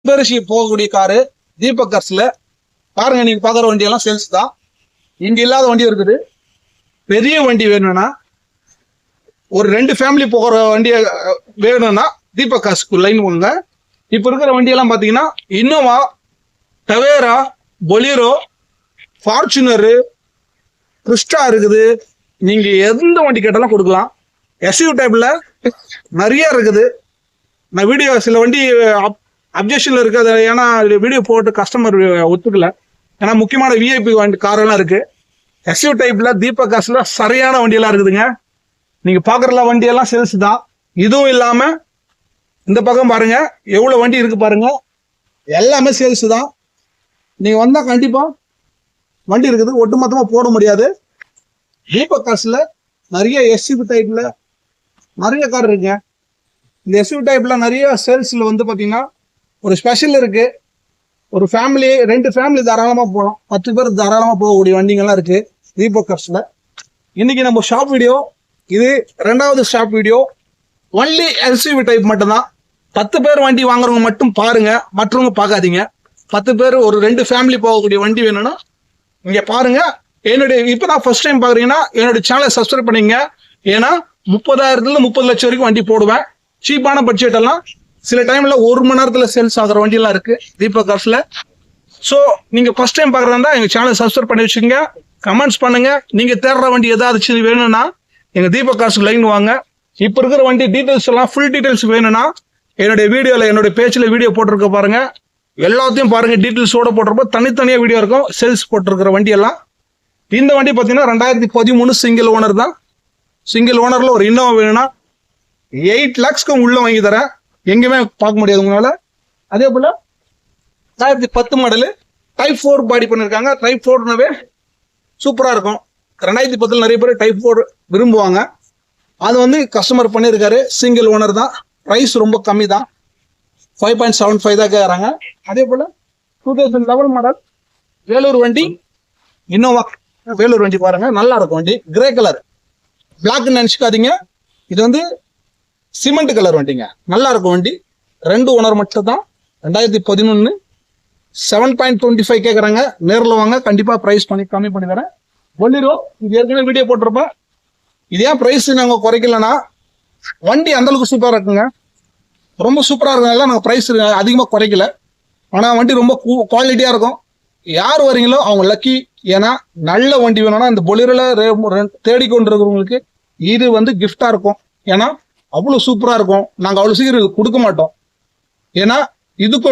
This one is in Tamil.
பரிசு போகக்கூடிய காரு தீபக் கார்ஸ்ல பாருங்க. நீங்க பாக்குற வண்டி எல்லாம் சேல்ஸ் தான். இங்க இல்லாத வண்டி இருக்குது. பெரிய வண்டி வேணும்னா ஒரு 2 ஃபேமிலி போகிற வண்டி வேணும்னா தீபக் கார்ஸ்க்கு லைன் போங்க. இப்ப இருக்கிற வண்டியெல்லாம் பாத்தீங்கன்னா இன்னோவா, டவேரா, பொலிரோ, ஃபார்ச்சுனரு, கிறிஸ்டா இருக்குது. நீங்க எந்த வண்டி கேட்டாலும் கொடுக்கலாம். எஸ்யூ டைப்ல நிறைய இருக்குது. நான் வீடியோ சில வண்டி அப்ஜெக்ஷன்ல இருக்காது, ஏன்னா வீடியோ போட்டு கஸ்டமர் ஒத்துக்கல. ஏன்னா முக்கியமான விஐபி வண்டி காரெல்லாம் இருக்கு. எஸ்யூ டைப்ல தீபக் கார்ஸ்ல சரியான வண்டியெல்லாம் இருக்குதுங்க. நீங்க பாக்குற வண்டியெல்லாம் சேல்ஸ் தான். இதுவும் இல்லாம இந்த பக்கம் பாருங்க எவ்வளவு வண்டி இருக்கு பாருங்க. எல்லாமே சேல்ஸ் தான். நீங்க வந்தா கண்டிப்பா வண்டி இருக்குது. ஒட்டுமொத்தமா போட முடியாது. தீபக் கார்ஸ்ல நிறைய எஸ்யூ டைப்ல நிறைய கார் இருக்குங்க. இந்த எஸ்யூ டைப்ல நிறைய சேல்ஸ்ல வந்து பாத்தீங்கன்னா ஒரு ஸ்பெஷல் இருக்கு. ஒரு ஃபேமிலி 2 ஃபேமிலி தாராளமா போகலாம். 10 பேர் தாராளமா போகக்கூடிய வண்டிங்கெல்லாம் இருக்கு தீபக் கார்ஸ்ல. இன்னைக்கு நம்ம ஷாப் வீடியோ இது 2வது shop video. Only SUV type மட்டும்தான். 10 பேர் வண்டி வாங்குறவங்க மட்டும் பாருங்க, மற்றவங்க பார்க்காதீங்க. 10 பேர் ஒரு 2 ஃபேமிலி போகக்கூடிய வண்டி வேணும்னா இங்க பாருங்க. என்னுடைய இப்பதான் ஃபர்ஸ்ட் டைம் பாக்குறீங்கன்னா என்னுடைய சேனலை சப்ஸ்கிரைப் பண்ணீங்க. ஏன்னா 30,000 30 லட்சம் வரைக்கும் வண்டி போடுவேன். சீப்பான பட்ஜெட் எல்லாம் சில டைம்ல 1 மணி நேரத்துல சேல்ஸ் ஆகிற வண்டி எல்லாம் இருக்கு தீபக் கார்ஸ்ல. ஸோ நீங்க ஃபர்ஸ்ட் டைம் பாக்குறதா எங்க சேனலை சப்ஸ்கிரைப் பண்ணி வச்சுங்க. கமெண்ட்ஸ் பண்ணுங்க. நீங்க தேடுற வண்டி ஏதாவது வேணும்னா எங்க தீபக் கார்ஸ்க்கு லைன் வாங்க. இப்ப இருக்கிற வண்டி டீடைல்ஸ் எல்லாம் ஃபுல் டீடைல்ஸ் வேணும்னா என்னுடைய வீடியோல என்னுடைய பேஜ்ல வீடியோ போட்டிருக்க பாருங்க. எல்லாத்தையும் பாருங்க. டீடைல்ஸோட போட்டிருப்போம். தனித்தனியா வீடியோ இருக்கும் சேல்ஸ் போட்டிருக்கிற வண்டி எல்லாம். இந்த வண்டி பாத்தீங்கன்னா 2013 சிங்கிள் ஓனர் தான். சிங்கிள் ஓனர்ல ஒரு இன்னோவா வேணும்னா 8 lakhsக்கு உள்ள வாங்கி தரேன். எங்கேயுமே பார்க்க முடியாது உங்களால. அதே போல 2010 மாடலு டைப் 4 பாடி பண்ணிருக்காங்க. டைப் 4னாவே சூப்பரா இருக்கும். 2010 நிறைய பேர் டைப் 4 விரும்புவாங்க. அது வந்து கஸ்டமர் பண்ணியிருக்காரு. சிங்கிள் ஓனர் தான். பிரைஸ் ரொம்ப கம்மி தான். 5.75 தான் கேட்குறாங்க. அதே போல 2011 மாடல் வேலூர் வண்டி இன்னோவா வேலூர் வண்டி பாருங்க. நல்லா இருக்கும் வண்டி. கிரே கலர் பிளாக் நினைச்சுக்காதீங்க. இது வந்து சிமெண்ட் கலர் வண்டிங்க. நல்லா இருக்கும் வண்டி. 2 ஓனர் மட்டும் தான். 2011 7.25 கேட்குறாங்க. நேரில் வாங்க, கண்டிப்பா பிரைஸ் கம்மி பண்ணி தரேன். பொலிரோ இது ஏற்கனவே வீடியோ போட்டிருப்பேன். இதே பிரைஸ் நாங்கள் குறைக்கலன்னா வண்டி அந்த அளவுக்கு சூப்பராக இருக்குங்க. ரொம்ப சூப்பராக இருக்கிறதுனால நாங்கள் பிரைஸ் அதிகமாக குறைக்கல. ஆனால் வண்டி ரொம்ப குவாலிட்டியாக இருக்கும். யார் வரீங்களோ அவங்க லக்கி. ஏன்னா நல்ல வண்டி வேணும்னா இந்த பொலிரோல தேடிக்கொண்டிருக்கிறவங்களுக்கு இது வந்து கிஃப்டா இருக்கும். ஏன்னா அவ்வளோ சூப்பராக இருக்கும். நாங்கள் அவ்வளோ சீக்கிரம் கொடுக்க மாட்டோம். ஏன்னா இதுக்கு